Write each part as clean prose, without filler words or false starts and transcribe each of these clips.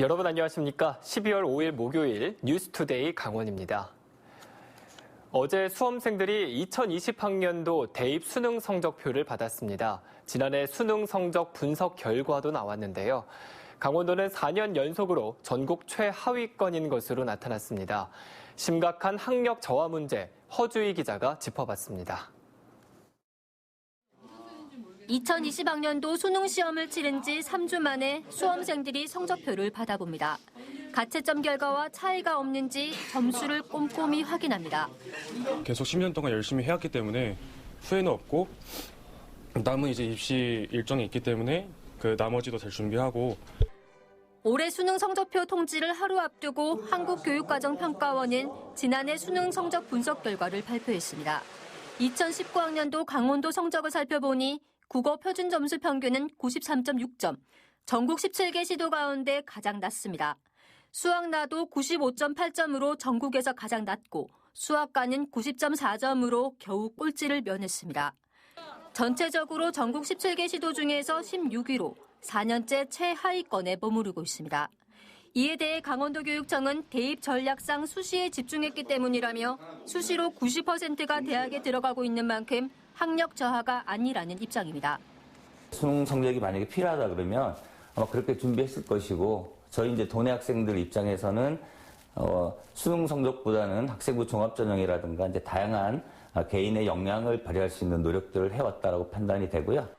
여러분 안녕하십니까? 12월 5일 목요일 뉴스투데이 강원입니다. 어제 수험생들이 2020학년도 대입 수능 성적표를 받았습니다. 지난해 수능 성적 분석 결과도 나왔는데요. 강원도는 4년 연속으로 전국 최하위권인 것으로 나타났습니다. 심각한 학력 저하 문제, 허주희 기자가 짚어봤습니다. 2020학년도 수능 시험을 치른 지 3주 만에 수험생들이 성적표를 받아봅니다. 가채점 결과와 차이가 없는지 점수를 꼼꼼히 확인합니다. 계속 10년 동안 열심히 해왔기 때문에 후회는 없고 남은 이제 입시 일정이 있기 때문에 그 나머지도 잘 준비하고. 올해 수능 성적표 통지를 하루 앞두고 한국교육과정평가원은 지난해 수능 성적 분석 결과를 발표했습니다. 2019학년도 강원도 성적을 살펴보니 국어 표준 점수 평균은 93.6점, 전국 17개 시도 가운데 가장 낮습니다. 수학나도 95.8점으로 전국에서 가장 낮고 수학과는 90.4점으로 겨우 꼴찌를 면했습니다. 전체적으로 전국 17개 시도 중에서 16위로 4년째 최하위권에 머무르고 있습니다. 이에 대해 강원도교육청은 대입 전략상 수시에 집중했기 때문이라며 수시로 90%가 대학에 들어가고 있는 만큼 학력 저하가 아니라는 입장입니다. 수능 성적이 만약에 필요하다 그러면 아마 그렇게 준비했을 것이고, 저희 이제 도내 학생들 입장에서는 수능 성적보다는 학생부 종합전형이라든가 이제 다양한 개인의 역량을 발휘할 수 있는 노력들을 해왔다라고 판단이 되고요.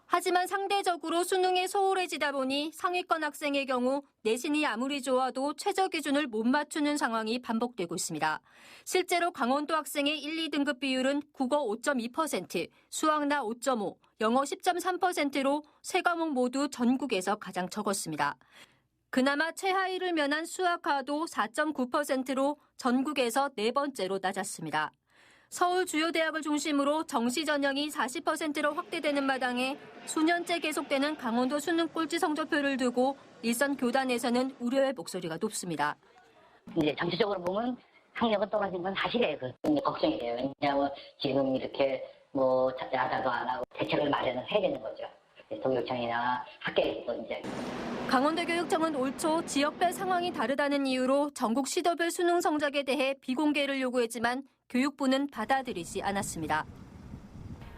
하지만 상대적으로 수능에 소홀해지다 보니 상위권 학생의 경우 내신이 아무리 좋아도 최저 기준을 못 맞추는 상황이 반복되고 있습니다. 실제로 강원도 학생의 1, 2등급 비율은 국어 5.2%, 수학나 5.5, 영어 10.3%로 세 과목 모두 전국에서 가장 적었습니다. 그나마 최하위를 면한 수학과도 4.9%로 전국에서 네 번째로 낮았습니다. 서울 주요 대학을 중심으로 정시 전형이 40%로 확대되는 마당에 수년째 계속되는 강원도 수능 꼴찌 성적표를 두고 일선 교단에서는 우려의 목소리가 높습니다. 이제 전체적으로 보면 학력은 떨어진 건 사실이에요. 걱정이 돼요. 왜냐하면 지금 이렇게 야자도 안 하고 대책을 마련을 해야 되는 거죠. 도교육청이나 학계에서 이제. 강원도교육청은 올 초 지역별 상황이 다르다는 이유로 전국 시도별 수능 성적에 대해 비공개를 요구했지만 교육부는 받아들이지 않았습니다.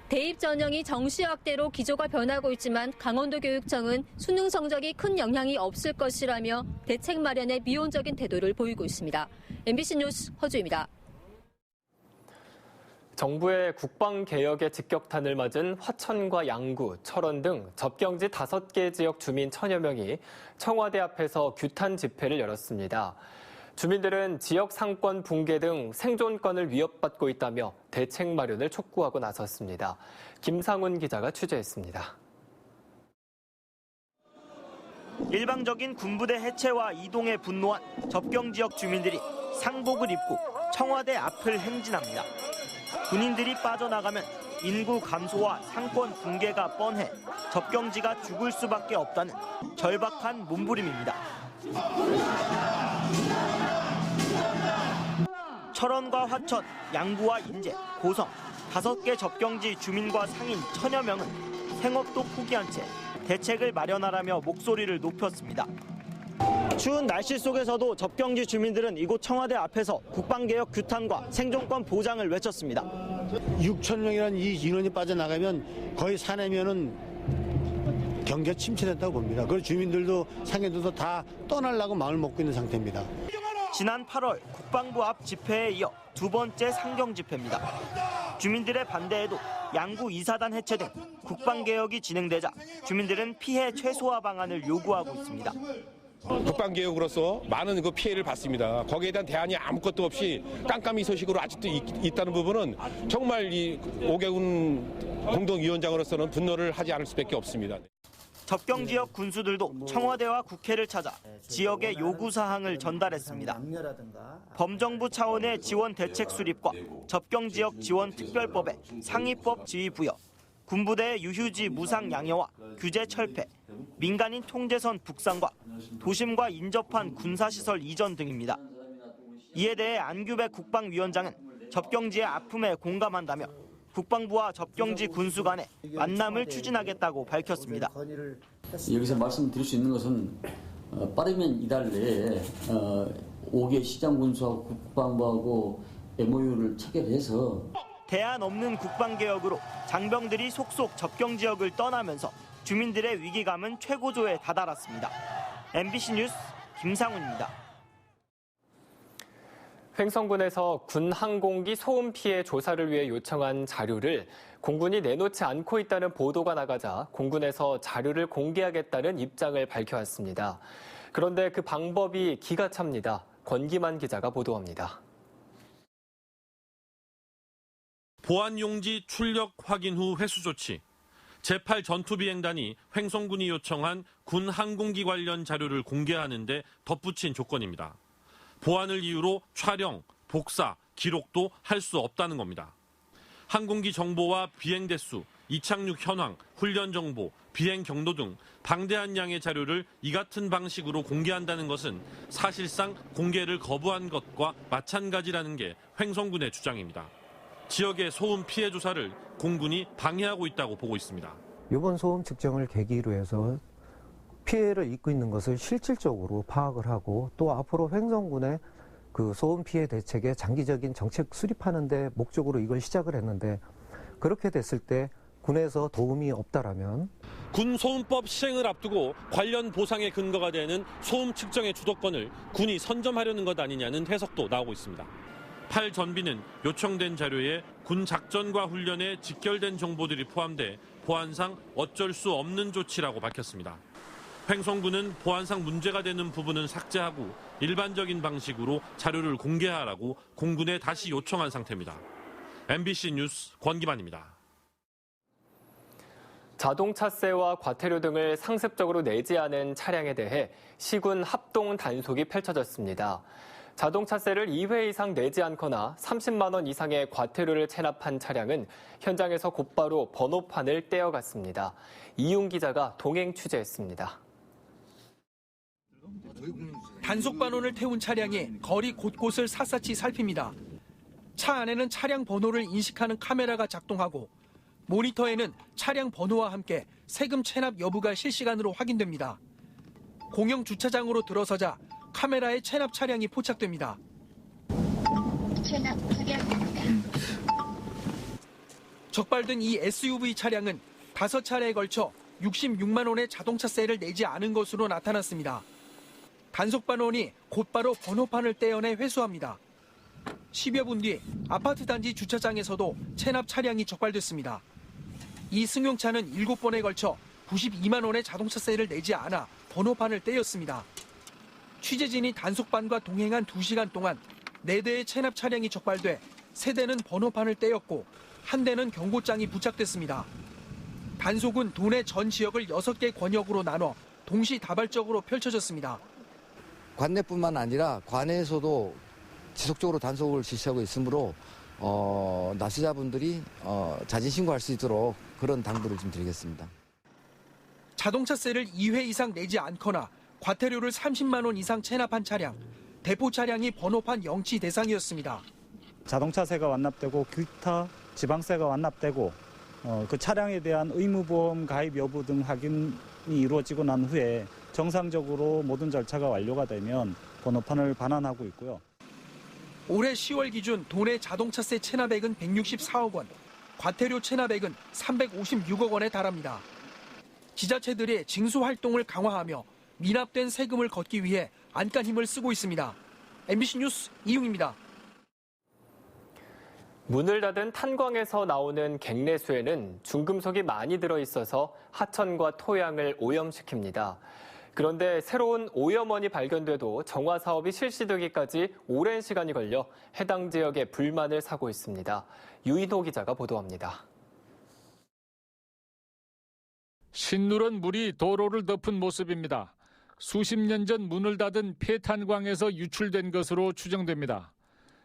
대입 전형이 정시 확대로 기조가 변하고 있지만 강원도교육청은 수능 성적이 큰 영향이 없을 것이라며 대책 마련에 미온적인 태도를 보이고 있습니다. MBC 뉴스 허주입니다. 정부의 국방개혁의 직격탄을 맞은 화천과 양구, 철원 등 접경지 5개 지역 주민 천여 명이 청와대 앞에서 규탄 집회를 열었습니다. 주민들은 지역 상권 붕괴 등 생존권을 위협받고 있다며 대책 마련을 촉구하고 나섰습니다. 김상훈 기자가 취재했습니다. 일방적인 군부대 해체와 이동에 분노한 접경 지역 주민들이 상복을 입고 청와대 앞을 행진합니다. 군인들이 빠져나가면 인구 감소와 상권 붕괴가 뻔해 접경지가 죽을 수밖에 없다는 절박한 몸부림입니다. 철원과 화천, 양구와 인제, 고성 5개 접경지 주민과 상인 천여 명은 생업도 포기한 채 대책을 마련하라며 목소리를 높였습니다. 추운 날씨 속에서도 접경지 주민들은 이곳 청와대 앞에서 국방개혁 규탄과 생존권 보장을 외쳤습니다. 6천 명이라는 이 인원이 빠져나가면 거의 사내면은 경기가 침체됐다고 봅니다. 그리고 주민들도 상인들도 다 떠나려고 마음을 먹고 있는 상태입니다. 지난 8월 국방부 앞 집회에 이어 두 번째 상경 집회입니다. 주민들의 반대에도 양구 2사단 해체 등 국방개혁이 진행되자 주민들은 피해 최소화 방안을 요구하고 있습니다. 국방개혁으로서 많은 그 피해를 봤습니다. 거기에 대한 대안이 아무것도 없이 깜깜이 소식으로 아직도 있다는 부분은 정말 이 오개군 공동위원장으로서는 분노를 하지 않을 수밖에 없습니다. 접경 지역 군수들도 청와대와 국회를 찾아 지역의 요구사항을 전달했습니다. 범정부 차원의 지원 대책 수립과 접경 지역 지원 특별법의 상위법 지휘 부여, 군부대의 유휴지 무상 양해와 규제 철폐, 민간인 통제선 북상과 도심과 인접한 군사시설 이전 등입니다. 이에 대해 안규백 국방위원장은 접경지의 아픔에 공감한다며 국방부와 접경지 군수 간의 만남을 추진하겠다고 밝혔습니다. 여기서 말씀드릴 수 있는 것은 빠르면 이달 내에 5개 시장군수하고 국방부하고 MOU를 체결해서 대안 없는 국방개혁으로 장병들이 속속 접경지역을 떠나면서 주민들의 위기감은 최고조에 다다랐습니다. MBC 뉴스 김상훈입니다. 횡성군에서 군 항공기 소음 피해 조사를 위해 요청한 자료를 공군이 내놓지 않고 있다는 보도가 나가자 공군에서 자료를 공개하겠다는 입장을 밝혀왔습니다. 그런데 그 방법이 기가 찹니다. 권기만 기자가 보도합니다. 보안용지 출력 확인 후 회수 조치. 제8 전투비행단이 횡성군이 요청한 군 항공기 관련 자료를 공개하는 데 덧붙인 조건입니다. 보안을 이유로 촬영, 복사, 기록도 할 수 없다는 겁니다. 항공기 정보와 비행 대수, 이착륙 현황, 훈련 정보, 비행 경로 등 방대한 양의 자료를 이 같은 방식으로 공개한다는 것은 사실상 공개를 거부한 것과 마찬가지라는 게 횡성군의 주장입니다. 지역의 소음 피해 조사를 공군이 방해하고 있다고 보고 있습니다. 이번 소음 측정을 계기로 해서 피해를 입고 있는 것을 실질적으로 파악을 하고 또 앞으로 횡성군의 그 소음 피해 대책의 장기적인 정책 수립하는 데 목적으로 이걸 시작을 했는데 그렇게 됐을 때 군에서 도움이 없다라면 군 소음법 시행을 앞두고 관련 보상의 근거가 되는 소음 측정의 주도권을 군이 선점하려는 것 아니냐는 해석도 나오고 있습니다. 8 전비는 요청된 자료에 군 작전과 훈련에 직결된 정보들이 포함돼 보안상 어쩔 수 없는 조치라고 밝혔습니다. 횡성군은 보안상 문제가 되는 부분은 삭제하고 일반적인 방식으로 자료를 공개하라고 공군에 다시 요청한 상태입니다. MBC 뉴스 권기만입니다. 자동차세와 과태료 등을 상습적으로 내지 않은 차량에 대해 시군 합동 단속이 펼쳐졌습니다. 자동차세를 2회 이상 내지 않거나 30만 원 이상의 과태료를 체납한 차량은 현장에서 곧바로 번호판을 떼어갔습니다. 이용 기자가 동행 취재했습니다. 단속 반원을 태운 차량이 거리 곳곳을 샅샅이 살핍니다. 차 안에는 차량 번호를 인식하는 카메라가 작동하고 모니터에는 차량 번호와 함께 세금 체납 여부가 실시간으로 확인됩니다. 공영 주차장으로 들어서자 카메라에 체납 차량이 포착됩니다. 체납 차량입니다. 적발된 이 SUV 차량은 5차례에 걸쳐 66만 원의 자동차세를 내지 않은 것으로 나타났습니다. 단속 반원이 곧바로 번호판을 떼어내 회수합니다. 10여 분 뒤 아파트 단지 주차장에서도 체납 차량이 적발됐습니다. 이 승용차는 7번에 걸쳐 92만 원의 자동차세를 내지 않아 번호판을 떼었습니다. 취재진이 단속반과 동행한 2시간 동안 4대의 체납 차량이 적발돼 3대는 번호판을 떼었고 1대는 경고장이 부착됐습니다. 단속은 도내 전 지역을 6개 권역으로 나눠 동시다발적으로 펼쳐졌습니다. 관내뿐만 아니라 관내에서도 지속적으로 단속을 실시하고 있으므로 납세자분들이 자진 신고할 수 있도록 그런 당부를 좀 드리겠습니다. 자동차세를 2회 이상 내지 않거나 과태료를 30만 원 이상 체납한 차량, 대포 차량이 번호판 영치 대상이었습니다. 자동차세가 완납되고 기타 지방세가 완납되고 그 차량에 대한 의무보험 가입 여부 등 확인이 이루어지고 난 후에 정상적으로 모든 절차가 완료가 되면 번호판을 반환하고 있고요. 올해 10월 기준 도내 자동차세 체납액은 164억 원, 과태료 체납액은 356억 원에 달합니다. 지자체들이 징수 활동을 강화하며 미납된 세금을 걷기 위해 안간 힘을 쓰고 있습니다. MBC 뉴스 이웅입니다. 문을 닫은 탄광에서 나오는 갱내수에는 중금속이 많이 들어있어서 하천과 토양을 오염시킵니다. 그런데 새로운 오염원이 발견돼도 정화 사업이 실시되기까지 오랜 시간이 걸려 해당 지역에 불만을 사고 있습니다. 유인호 기자가 보도합니다. 신누런 물이 도로를 덮은 모습입니다. 수십 년 전 문을 닫은 폐탄광에서 유출된 것으로 추정됩니다.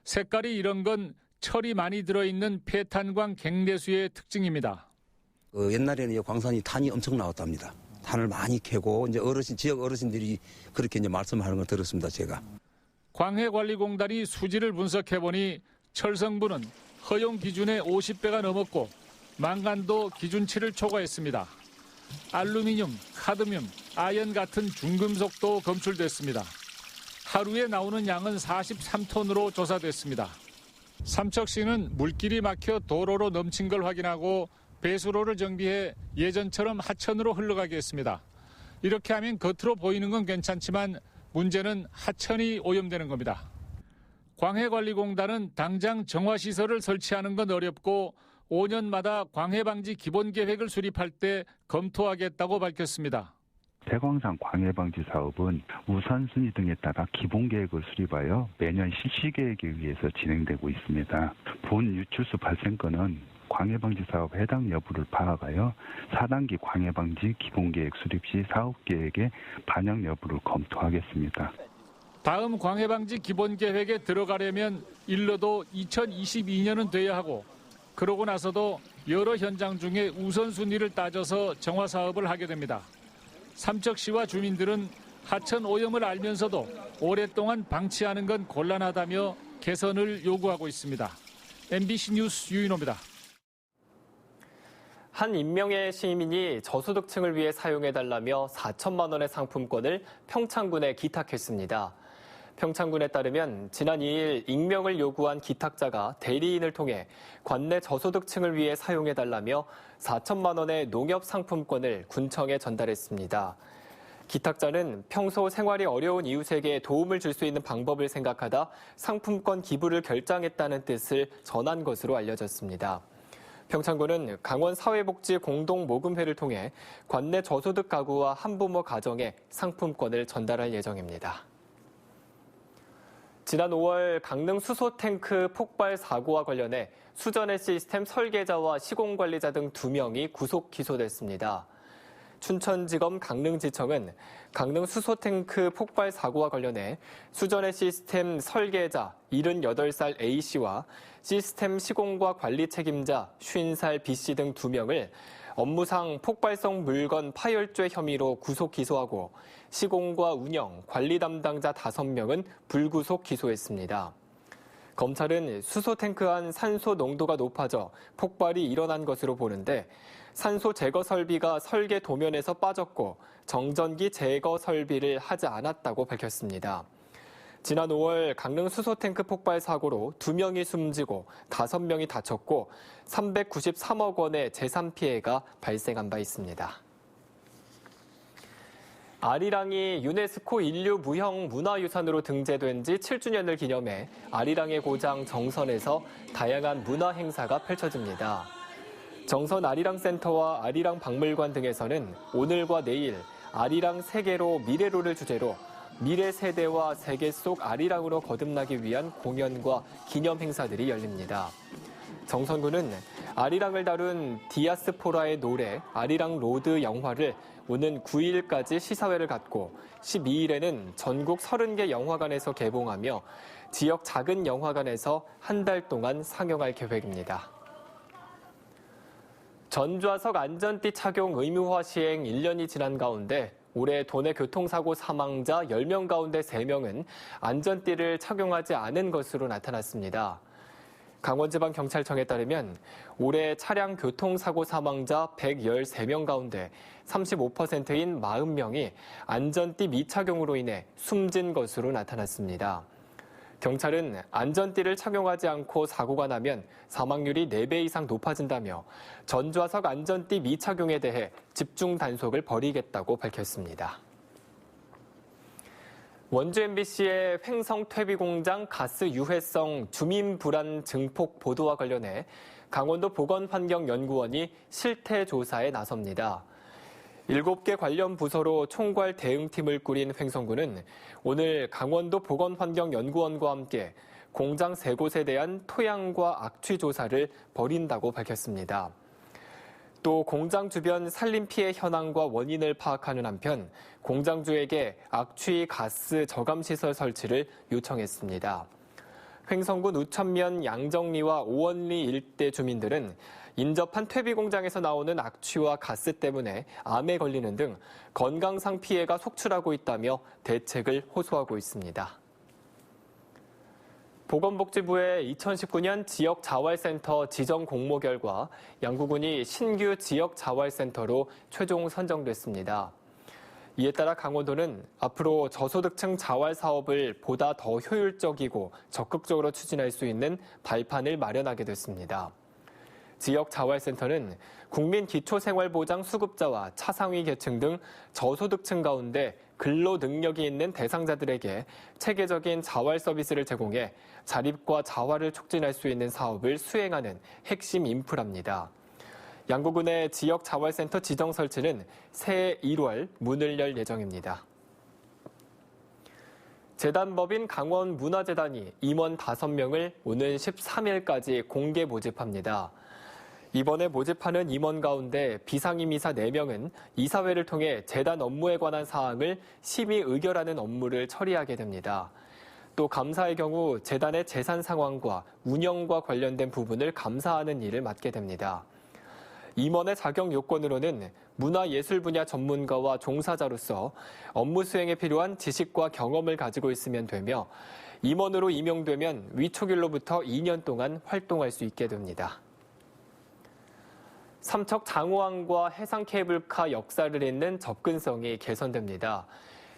색깔이 이런 건 철이 많이 들어있는 폐탄광 갱내수의 특징입니다. 옛날에는 광산이 탄이 엄청 나왔답니다. 탄을 많이 캐고 이제 지역 어르신들이 그렇게 이제 말씀하는 걸 들었습니다, 제가. 광해관리공단이 수지를 분석해보니 철 성분은 허용 기준의 50배가 넘었고 망간도 기준치를 초과했습니다. 알루미늄, 카드뮴, 아연 같은 중금속도 검출됐습니다. 하루에 나오는 양은 43톤으로 조사됐습니다. 삼척시는 물길이 막혀 도로로 넘친 걸 확인하고 배수로를 정비해 예전처럼 하천으로 흘러가게 했습니다. 이렇게 하면 겉으로 보이는 건 괜찮지만 문제는 하천이 오염되는 겁니다. 광해관리공단은 당장 정화시설을 설치하는 건 어렵고 5년마다 광해방지 기본계획을 수립할 때 검토하겠다고 밝혔습니다. 대광산 광해방지 사업은 우선순위 등에 따라 기본계획을 수립하여 매년 실시계획에 의해서 진행되고 있습니다. 본 유출수 발생 건은 광해방지 사업 해당 여부를 파악하여 4단기 광해방지 기본계획 수립 시 사업계획에 반영 여부를 검토하겠습니다. 다음 광해방지 기본계획에 들어가려면 일러도 2022년은 돼야 하고 그러고 나서도 여러 현장 중에 우선순위를 따져서 정화사업을 하게 됩니다. 삼척시와 주민들은 하천 오염을 알면서도 오랫동안 방치하는 건 곤란하다며 개선을 요구하고 있습니다. MBC 뉴스 유인호입니다. 한 임명의 시민이 저소득층을 위해 사용해달라며 4천만 원의 상품권을 평창군에 기탁했습니다. 평창군에 따르면 지난 2일 익명을 요구한 기탁자가 대리인을 통해 관내 저소득층을 위해 사용해달라며 4천만 원의 농협 상품권을 군청에 전달했습니다. 기탁자는 평소 생활이 어려운 이웃에게 도움을 줄 수 있는 방법을 생각하다 상품권 기부를 결정했다는 뜻을 전한 것으로 알려졌습니다. 평창군은 강원사회복지공동모금회를 통해 관내 저소득 가구와 한부모 가정에 상품권을 전달할 예정입니다. 지난 5월 강릉 수소탱크 폭발 사고와 관련해 수전해 시스템 설계자와 시공관리자 등 2명이 구속 기소됐습니다. 춘천지검 강릉지청은 강릉 수소탱크 폭발 사고와 관련해 수전해 시스템 설계자 78살 A씨와 시스템 시공과 관리 책임자 50살 B씨 등 2명을 업무상 폭발성 물건 파열죄 혐의로 구속 기소하고 시공과 운영, 관리 담당자 5명은 불구속 기소했습니다. 검찰은 수소탱크 안 산소 농도가 높아져 폭발이 일어난 것으로 보는데 산소 제거 설비가 설계 도면에서 빠졌고 정전기 제거 설비를 하지 않았다고 밝혔습니다. 지난 5월 강릉 수소탱크 폭발 사고로 2명이 숨지고 5명이 다쳤고 393억 원의 재산 피해가 발생한 바 있습니다. 아리랑이 유네스코 인류 무형 문화유산으로 등재된 지 7주년을 기념해 아리랑의 고장 정선에서 다양한 문화 행사가 펼쳐집니다. 정선 아리랑센터와 아리랑 박물관 등에서는 오늘과 내일 아리랑 세계로 미래로를 주제로 미래 세대와 세계 속 아리랑으로 거듭나기 위한 공연과 기념 행사들이 열립니다. 정선군은 아리랑을 다룬 디아스포라의 노래 아리랑 로드 영화를 오는 9일까지 시사회를 갖고 12일에는 전국 30개 영화관에서 개봉하며 지역 작은 영화관에서 한 달 동안 상영할 계획입니다. 전좌석 안전띠 착용 의무화 시행 1년이 지난 가운데 올해 도내 교통사고 사망자 10명 가운데 3명은 안전띠를 착용하지 않은 것으로 나타났습니다. 강원지방경찰청에 따르면 올해 차량 교통사고 사망자 113명 가운데 35%인 40명이 안전띠 미착용으로 인해 숨진 것으로 나타났습니다. 경찰은 안전띠를 착용하지 않고 사고가 나면 사망률이 4배 이상 높아진다며 전좌석 안전띠 미착용에 대해 집중 단속을 벌이겠다고 밝혔습니다. 원주 MBC의 횡성 퇴비공장 가스 유해성 주민 불안 증폭 보도와 관련해 강원도 보건환경연구원이 실태 조사에 나섭니다. 7개 관련 부서로 총괄 대응팀을 꾸린 횡성군은 오늘 강원도 보건환경연구원과 함께 공장 3곳에 대한 토양과 악취 조사를 벌인다고 밝혔습니다. 또 공장 주변 산림 피해 현황과 원인을 파악하는 한편 공장주에게 악취 가스 저감 시설 설치를 요청했습니다. 횡성군 우천면 양정리와 오원리 일대 주민들은 인접한 퇴비 공장에서 나오는 악취와 가스 때문에 암에 걸리는 등 건강상 피해가 속출하고 있다며 대책을 호소하고 있습니다. 보건복지부의 2019년 지역자활센터 지정 공모 결과 양구군이 신규 지역자활센터로 최종 선정됐습니다. 이에 따라 강원도는 앞으로 저소득층 자활 사업을 보다 더 효율적이고 적극적으로 추진할 수 있는 발판을 마련하게 됐습니다. 지역자활센터는 국민기초생활보장 수급자와 차상위 계층 등 저소득층 가운데 근로 능력이 있는 대상자들에게 체계적인 자활 서비스를 제공해 자립과 자활을 촉진할 수 있는 사업을 수행하는 핵심 인프라입니다. 양구군의 지역자활센터 지정 설치는 새해 1월 문을 열 예정입니다. 재단법인 강원문화재단이 임원 5명을 오는 13일까지 공개 모집합니다. 이번에 모집하는 임원 가운데 비상임이사 4명은 이사회를 통해 재단 업무에 관한 사항을 심의 의결하는 업무를 처리하게 됩니다. 또 감사의 경우 재단의 재산 상황과 운영과 관련된 부분을 감사하는 일을 맡게 됩니다. 임원의 자격 요건으로는 문화예술 분야 전문가와 종사자로서 업무 수행에 필요한 지식과 경험을 가지고 있으면 되며 임원으로 임용되면 위촉일로부터 2년 동안 활동할 수 있게 됩니다. 삼척 장호항과 해상 케이블카 역사를 잇는 접근성이 개선됩니다.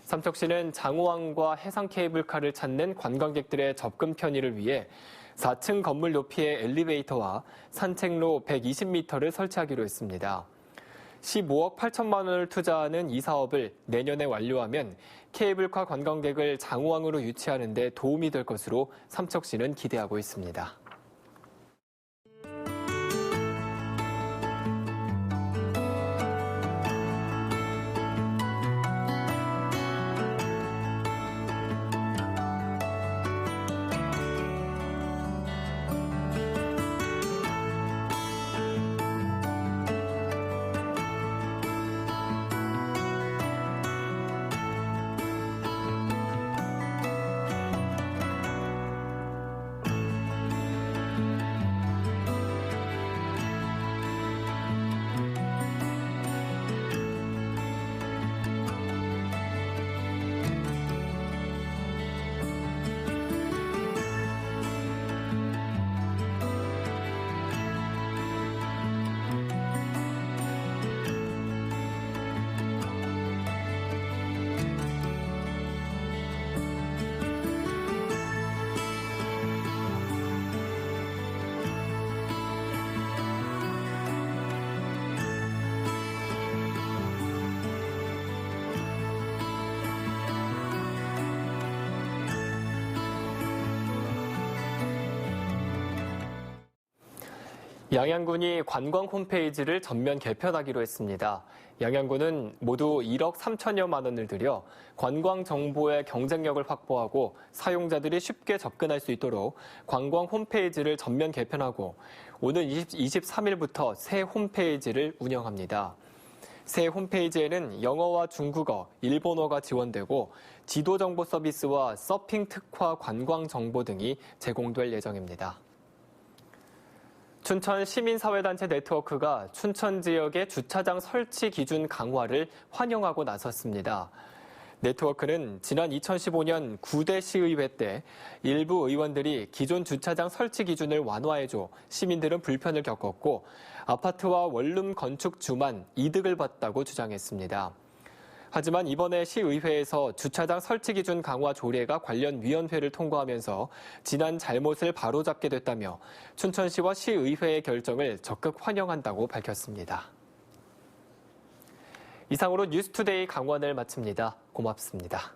삼척시는 장호항과 해상 케이블카를 찾는 관광객들의 접근 편의를 위해 4층 건물 높이의 엘리베이터와 산책로 120m를 설치하기로 했습니다. 15억 8천만 원을 투자하는 이 사업을 내년에 완료하면 케이블카 관광객을 장호항으로 유치하는 데 도움이 될 것으로 삼척시는 기대하고 있습니다. 양양군이 관광 홈페이지를 전면 개편하기로 했습니다. 양양군은 모두 1억 3천여만 원을 들여 관광 정보의 경쟁력을 확보하고 사용자들이 쉽게 접근할 수 있도록 관광 홈페이지를 전면 개편하고 오는 23일부터 새 홈페이지를 운영합니다. 새 홈페이지에는 영어와 중국어, 일본어가 지원되고 지도 정보 서비스와 서핑 특화 관광 정보 등이 제공될 예정입니다. 춘천 시민사회단체 네트워크가 춘천 지역의 주차장 설치 기준 강화를 환영하고 나섰습니다. 네트워크는 지난 2015년 9대 시의회 때 일부 의원들이 기존 주차장 설치 기준을 완화해줘 시민들은 불편을 겪었고 아파트와 원룸 건축주만 이득을 봤다고 주장했습니다. 하지만 이번에 시의회에서 주차장 설치 기준 강화 조례가 관련 위원회를 통과하면서 지난 잘못을 바로잡게 됐다며 춘천시와 시의회의 결정을 적극 환영한다고 밝혔습니다. 이상으로 뉴스투데이 강원을 마칩니다. 고맙습니다.